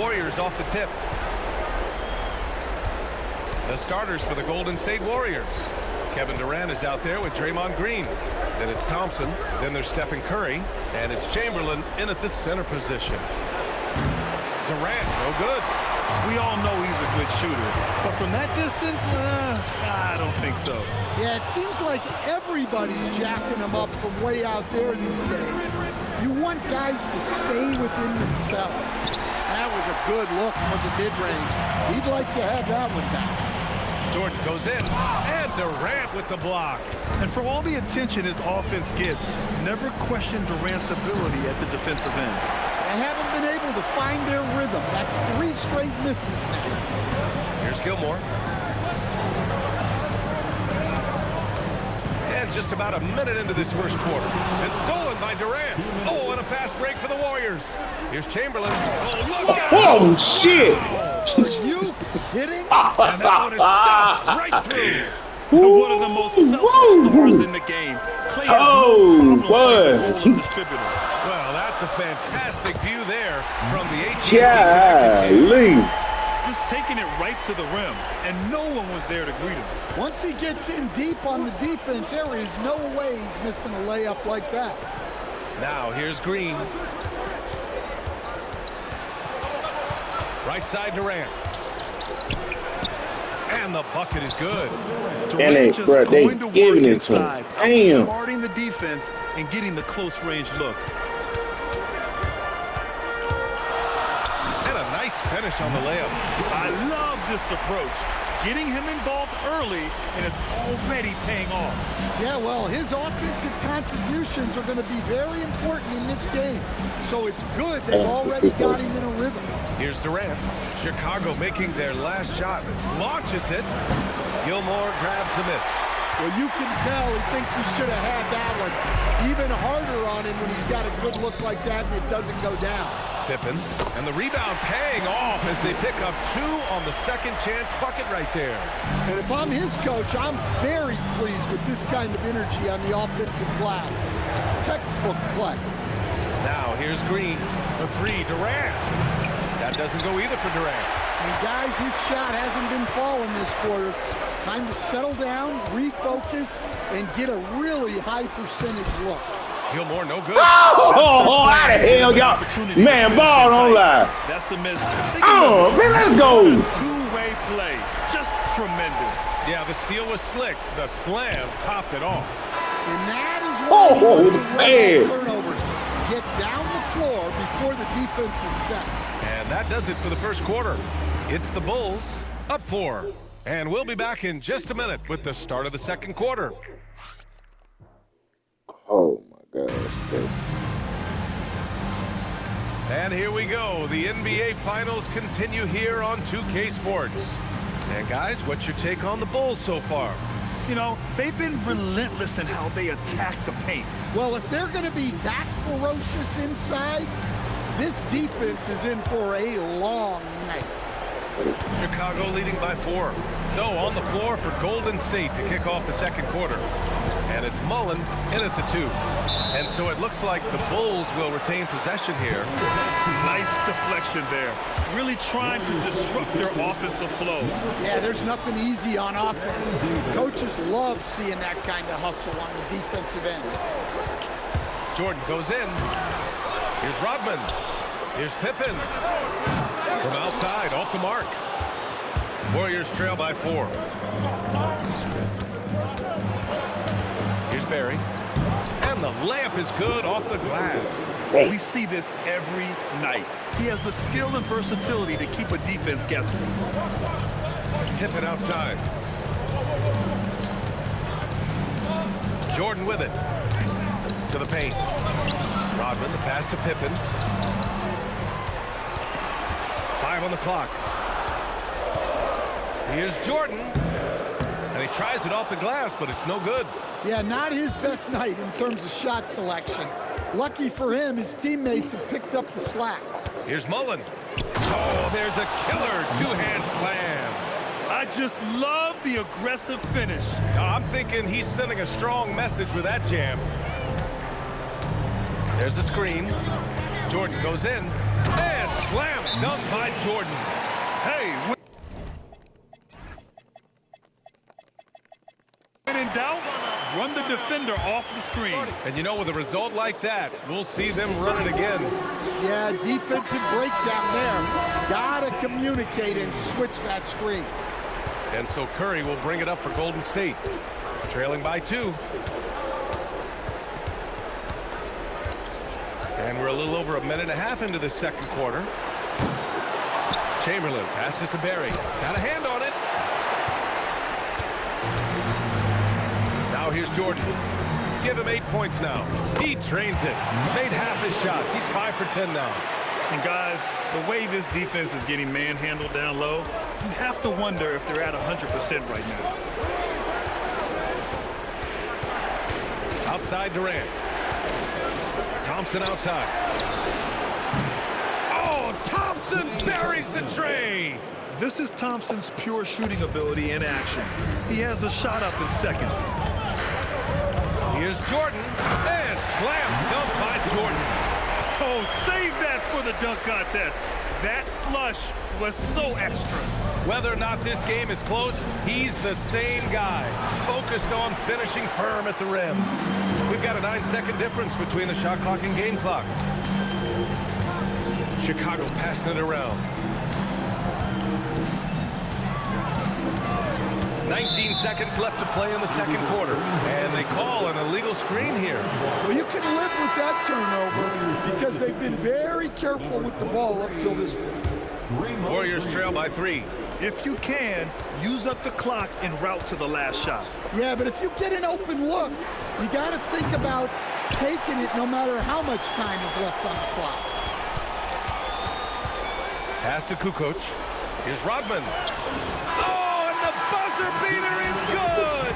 Warriors off the tip. The starters for the Golden State Warriors. Kevin Durant is out there with Draymond Green. Then it's Thompson. Then there's Stephen Curry. And it's Chamberlain in at the center position. Durant, no good. We all know he's a good shooter. But from that distance, I don't think so. Yeah, it seems like everybody's jacking him up from way out there these days. You want guys to stay within themselves. That was a good look from the mid-range. He'd like to have that one back. Jordan goes in, and Durant with the block. And for all the attention his offense gets, never question Durant's ability at the defensive end. They haven't been able to find their rhythm. That's 3 straight misses now. Here's Gilmore. And just about a minute into this first quarter. And stolen by Durant. Oh, and a fast break for the Warriors. Here's Chamberlain. Oh, look out! Oh, shit! Are you kidding? And that one is stuffed right through. And one of the most selfless stars in the game. Clay has no problem playing the role of distributor. Well, that's a fantastic view there from the AT&T. Just taking it right to the rim, and no one was there to greet him. Once he gets in deep on the defense, there is no way he's missing a layup like that. Now here's Green. Right side Durant. And the bucket is good. Durant just going to work inside, Damn. outsmarting the defense and getting the close range look. And a nice finish on the layup. I love this approach. Getting him involved early, and it's already paying off. Yeah, well, his offensive contributions are going to be very important in this game. So it's good they've already got him in a rhythm. Here's Durant. Chicago making their last shot. Launches it. Gilmore grabs the miss. Well, you can tell he thinks he should have had that one even harder on him when he's got a good look like that and it doesn't go down. Pippen, and the rebound paying off as they pick up 2 on the second chance bucket right there. And if I'm his coach, I'm very pleased with this kind of energy on the offensive glass. Textbook play. Now here's Green for 3, Durant. That doesn't go either for Durant. And guys, his shot hasn't been falling this quarter. Time to settle down, refocus, and get a really high percentage look. Gilmore, no good. Oh, how the hell y'all? Man, ball don't lie. That's a miss. Oh, man, let's go. Two-way play. Just tremendous. Yeah, the steal was slick. The slam topped it off. And that is why you want to man. turnovers. Get down the floor before the defense is set. And that does it for the first quarter. It's the Bulls up 4. And we'll be back in just a minute with the start of the second quarter. Oh, my gosh. And here we go. The NBA Finals continue here on 2K Sports. And guys, what's your take on the Bulls so far? You know, they've been relentless in how they attack the paint. Well, if they're going to be that ferocious inside, this defense is in for a long night. Chicago leading by 4. So on the floor for Golden State to kick off the second quarter. And it's Mullen in at the 2. And so it looks like the Bulls will retain possession here. Nice deflection there. Really trying to disrupt their offensive flow. Yeah, there's nothing easy on offense. Coaches love seeing that kind of hustle on the defensive end. Jordan goes in. Here's Rodman. Here's Pippen. From outside, off the mark. Warriors trail by 4. Here's Barry. And the layup is good off the glass. We see this every night. He has the skill and versatility to keep a defense guessing. Pippen outside. Jordan with it. To the paint. Rodman, the pass to Pippen. 5 on the clock. Here's Jordan. And he tries it off the glass, but it's no good. Yeah, not his best night in terms of shot selection. Lucky for him, his teammates have picked up the slack. Here's Mullen. Oh, there's a killer 2-hand slam. I just love the aggressive finish. I'm thinking he's sending a strong message with that jam. There's a screen. Jordan goes in and slam dunk by Jordan. Hey, when in doubt, run the defender off the screen. And you know, with a result like that, we'll see them run it again. Yeah, defensive breakdown there. Gotta communicate and switch that screen. And so Curry will bring it up for Golden State. Trailing by 2. And we're a little over a minute and a half into the second quarter. Chamberlain passes to Barry. Got a hand on it. Now here's Jordan. Give him 8 points now. He drains it. Made half his shots. He's 5 for 10 now. And guys, the way this defense is getting manhandled down low, you have to wonder if they're at 100% right now. Outside Durant. Thompson outside. Oh, Thompson buries the tray. This is Thompson's pure shooting ability in action. He has the shot up in seconds. Here's Jordan, and slam dunk by Jordan. Oh, save that for the dunk contest. That flush was so extra. Whether or not this game is close, he's the same guy, focused on finishing firm at the rim. We've got a 9-second difference between the shot clock and game clock. Chicago passing it around. 19 seconds left to play in the second quarter. And they call an illegal screen here. Well, you can live with that turnover because they've been very careful with the ball up till this point. Warriors trail by 3. If you can, use up the clock en route to the last shot. Yeah, but if you get an open look, you got to think about taking it no matter how much time is left on the clock. Pass to Kukoc. Here's Rodman. Oh, and the buzzer beater is good!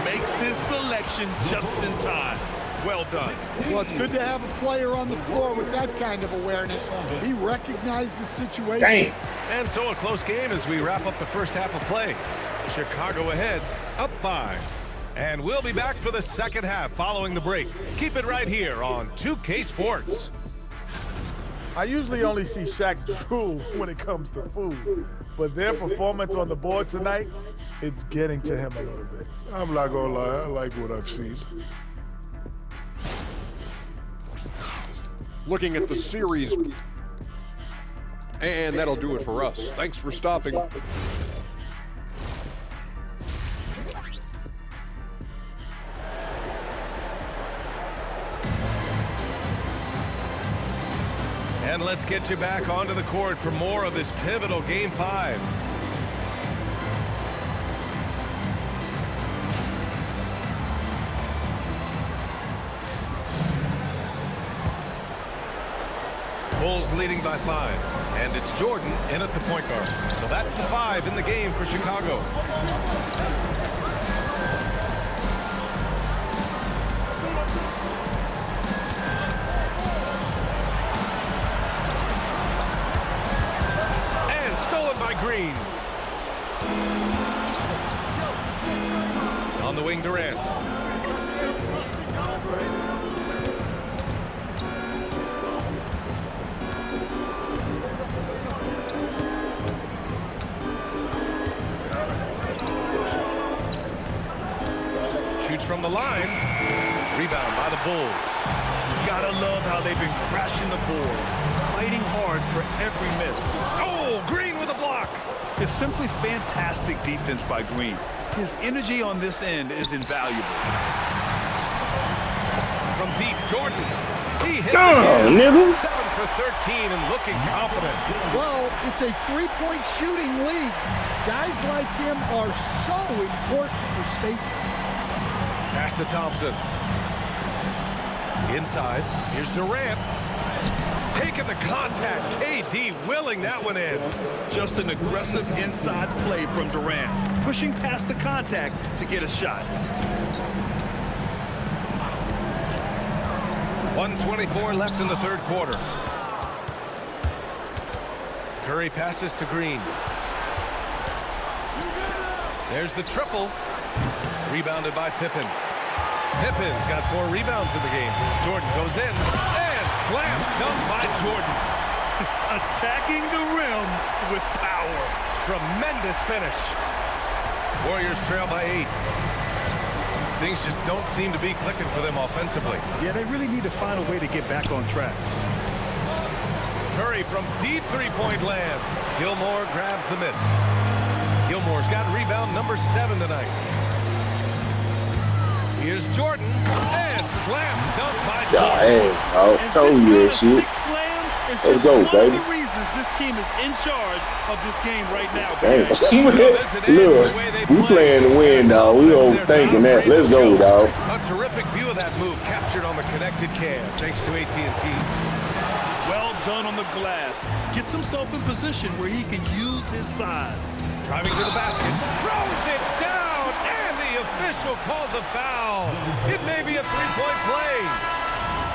Makes his selection just in time. Well done. Well, it's good to have a player on the floor with that kind of awareness. He recognized the situation. Damn. And so a close game as we wrap up the first half of play. Chicago ahead, up 5. And we'll be back for the second half following the break. Keep it right here on 2K Sports. I usually only see Shaq drool when it comes to food, but their performance on the board tonight, it's getting to him a little bit. I'm not gonna lie, I like what I've seen. Looking at the series, and that'll do it for us. Thanks for stopping. And let's get you back onto the court for more of this pivotal Game 5. Bulls leading by 5, and it's Jordan in at the point guard. So that's the 5 in the game for Chicago. And stolen by Green. On the wing, Durant. From the line, rebound by the Bulls. Gotta love how they've been crashing the boards, fighting hard for every miss. Oh, Green with a block. It's simply fantastic defense by Green. His energy on this end is invaluable. From deep, Jordan. He hits nigga. 7 for 13 and looking confident. Well, it's a three-point shooting league. Guys like him are so important for spacing. Pass to Thompson. Inside, here's Durant. Taking the contact. KD willing that one in. Just an aggressive inside play from Durant, pushing past the contact to get a shot. 1:24 left in the third quarter. Curry passes to Green. There's the triple. Rebounded by Pippen. Pippen's got 4 rebounds in the game. Jordan goes in and slam dunk by Jordan. attacking the rim with power. Tremendous finish. Warriors trail by 8. Things just don't seem to be clicking for them offensively. Yeah, they really need to find a way to get back on track. Curry from deep three-point land. Gilmore grabs the miss. Gilmore's got rebound number 7 tonight. Here's Jordan, and slam dunk by Jordan. I told you that shit. Let's go, baby. One of the reasons this team is in charge of this game right now. Look, we playing to win, dog. We overthinking that. Let's go, dog. A terrific view of that move captured on the connected cam, thanks to AT&T. Well done on the glass. Gets himself in position where he can use his size. Driving to the basket, throws it down, and the official calls a foul. It may be a three-point play.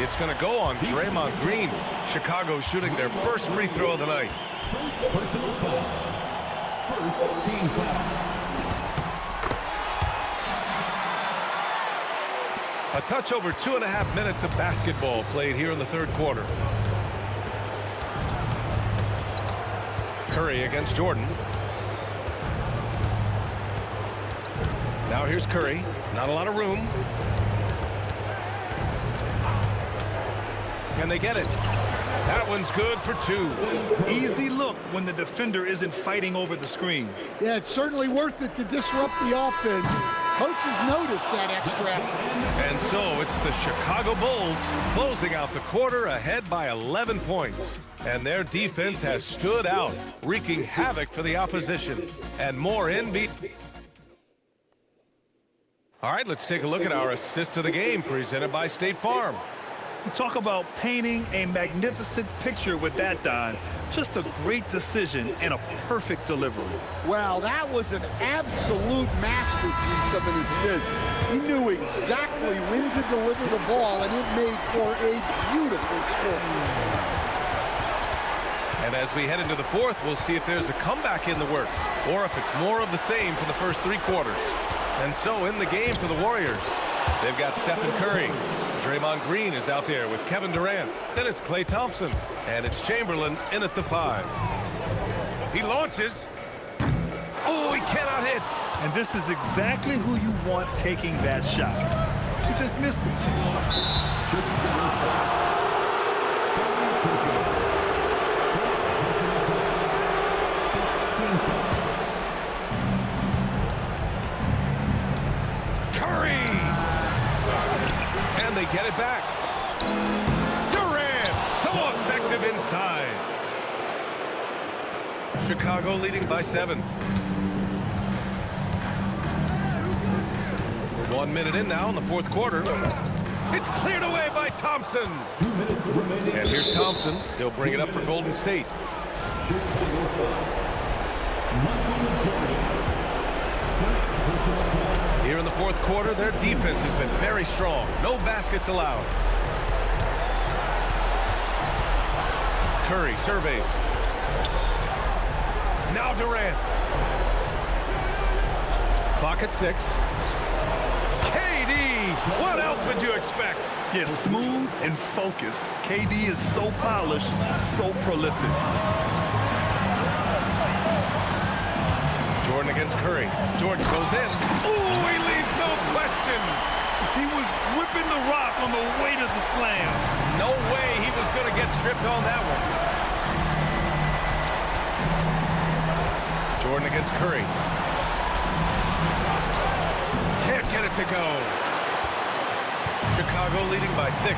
It's going to go on Draymond Green. Chicago shooting their first free throw of the night. First personal foul. First team foul. A touch over 2.5 minutes of basketball played here in the third quarter. Curry against Jordan. Now here's Curry. Not a lot of room. Can they get it? That one's good for 2. Easy look when the defender isn't fighting over the screen. Yeah, it's certainly worth it to disrupt the offense. Coaches notice that extra effort. And so it's the Chicago Bulls closing out the quarter ahead by 11 points. And their defense has stood out, wreaking havoc for the opposition. And more NBA. All right, let's take a look at our assist of the game presented by State Farm. You talk about painting a magnificent picture with that, Don. Just a great decision and a perfect delivery. Well, that was an absolute masterpiece of an assist. He knew exactly when to deliver the ball, and it made for a beautiful score. And as we head into the fourth, we'll see if there's a comeback in the works or if it's more of the same for the first 3 quarters. And so in the game for the Warriors, they've got Stephen Curry. Draymond Green is out there with Kevin Durant. Then it's Klay Thompson. And it's Chamberlain in at the 5. He launches. Oh, he cannot hit. And this is exactly who you want taking that shot. He just missed it. They get it back. Durant, so effective inside. Chicago leading by 7. 1 minute in now in the fourth quarter. It's cleared away by Thompson. And here's Thompson. He'll bring it up for Golden State. Here in the fourth quarter, their defense has been very strong. No baskets allowed. Curry surveys. Now Durant. Clock at 6. KD, what else would you expect? Yeah, smooth and focused. KD is so polished, so prolific. Jordan against Curry. Jordan goes in. Ooh, he leaves no question. He was gripping the rock on the way to the slam. No way he was going to get stripped on that one. Jordan against Curry. Can't get it to go. Chicago leading by 6.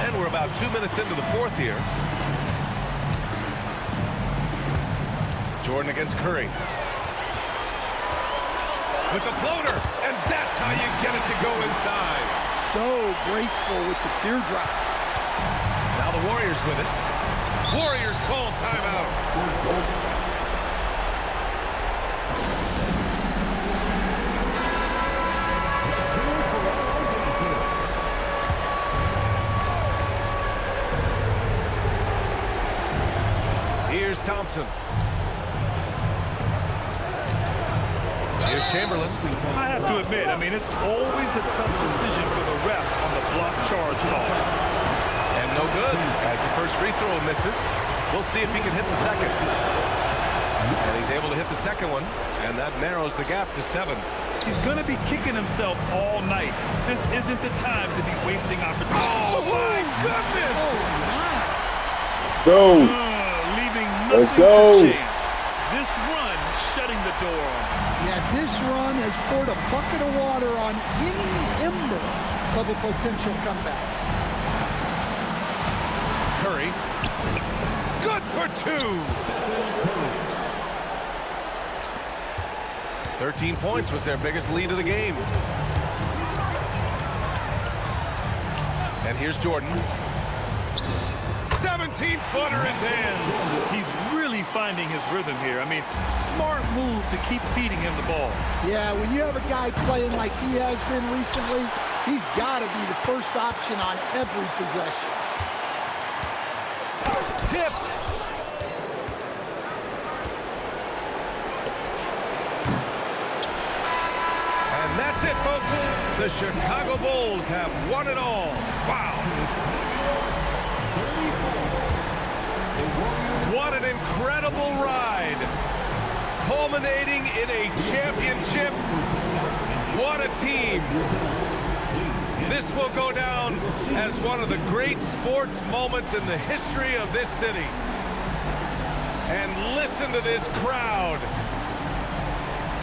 And we're about 2 minutes into the fourth here. Jordan against Curry. With the floater, and that's how you get it to go inside. So graceful with the teardrop. Now the Warriors with it. Warriors call timeout. Here's Thompson. Here's Chamberlain. I have to admit, I mean, it's always a tough decision for the ref on the block charge call. no good as the first free throw misses. We'll see if he can hit the second. And he's able to hit the second one, and that narrows the gap to 7. He's going to be kicking himself all night. This isn't the time to be wasting opportunities. Oh, my goodness! Go. Leaving Let's nothing go. to chance. This run shutting the door on him. Yeah, this run has poured a bucket of water on any ember of a potential comeback. Curry. Good for 2. 13 points was their biggest lead of the game. And here's Jordan. 17-footer is in. He's really finding his rhythm here. I mean, smart move to keep feeding him the ball. Yeah, when you have a guy playing like he has been recently, he's got to be the first option on every possession. Tipped. And that's it, folks. The Chicago Bulls have won it all. Wow. What an incredible ride. Culminating in a championship. What a team. This will go down as one of the great sports moments in the history of this city. And listen to this crowd.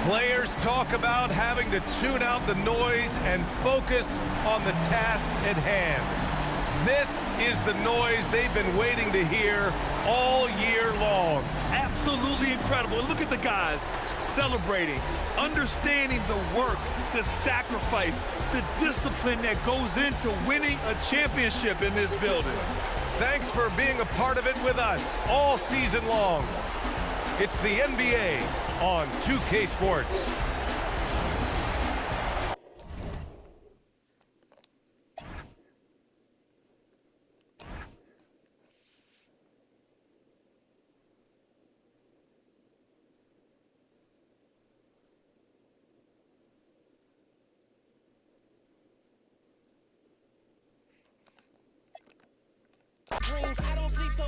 Players talk about having to tune out the noise and focus on the task at hand. This is the noise they've been waiting to hear all year long. Absolutely incredible. And look at the guys celebrating, understanding the work, the sacrifice, the discipline that goes into winning a championship in this building. Thanks for being a part of it with us all season long. It's the NBA on 2K Sports. Dreams, I don't sleep, so I